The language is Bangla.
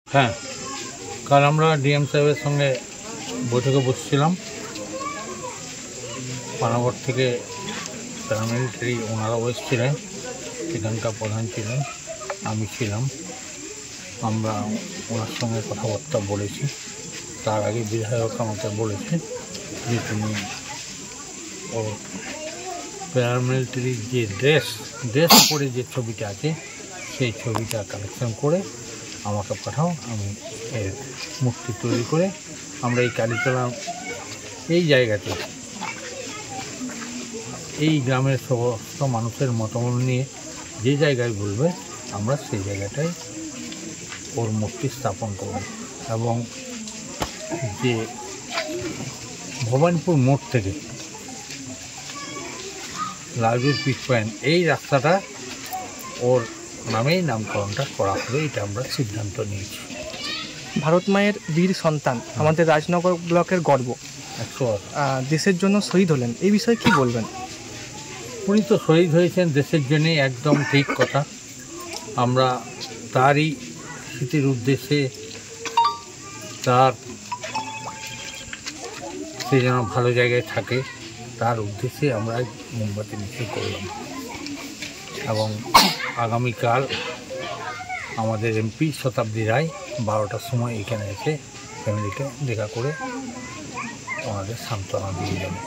হ্যাঁ, কাল আমরা ডিএম সাহেবের সঙ্গে বৈঠকে বসছিলাম। পানাগড় থেকে প্যারামিলিটারি ওনারাও এসেছিলেন, এখানকার প্রধান ছিলেন, আমি ছিলাম। আমরা ওনার সঙ্গে কথাবার্তা বলেছি। তার আগে বিধায়ক আমাকে বলেছে যে তুমি ও প্যারামিলিটারির যে ড্রেস পরে যে ছবিটা আছে সেই ছবিটা কালেকশন করে আমাকে পাঠাও, আমি এর মূর্তি তৈরি করে আমরা এই কালীতলা এই জায়গাতে এই গ্রামের সমস্ত মানুষের মতামত নিয়ে যে জায়গায় বলবে আমরা সেই জায়গাটায় ওর মূর্তি স্থাপন করব। এবং যে ভবানীপুর মোড় থেকে লালবীর পিক পয়েন্ট এই রাস্তাটা ওর নামেই নামকরণটা করা হবে, এটা আমরা সিদ্ধান্ত নিয়েছি। ভারত মায়ের বীর সন্তান, আমাদের রাজনগর ব্লকের গর্ব, দেশের জন্য শহীদ হলেন, এই বিষয়ে কি বলবেন? উনি তো শহীদ হয়েছেন দেশের জন্যই, একদম ঠিক কথা। আমরা তারই স্মৃতির উদ্দেশ্যে, তার সে যেন ভালো জায়গায় থাকে তার উদ্দেশ্যে আমরা মোমবাতি মিছিল করলাম। এবং আগামীকাল আমাদের এমপি শতাব্দী রায় 12টার সময় এখানে এসে ফ্যামিলিকে দেখা করে ওনাদের সান্ত্বনা দিয়ে যাবে।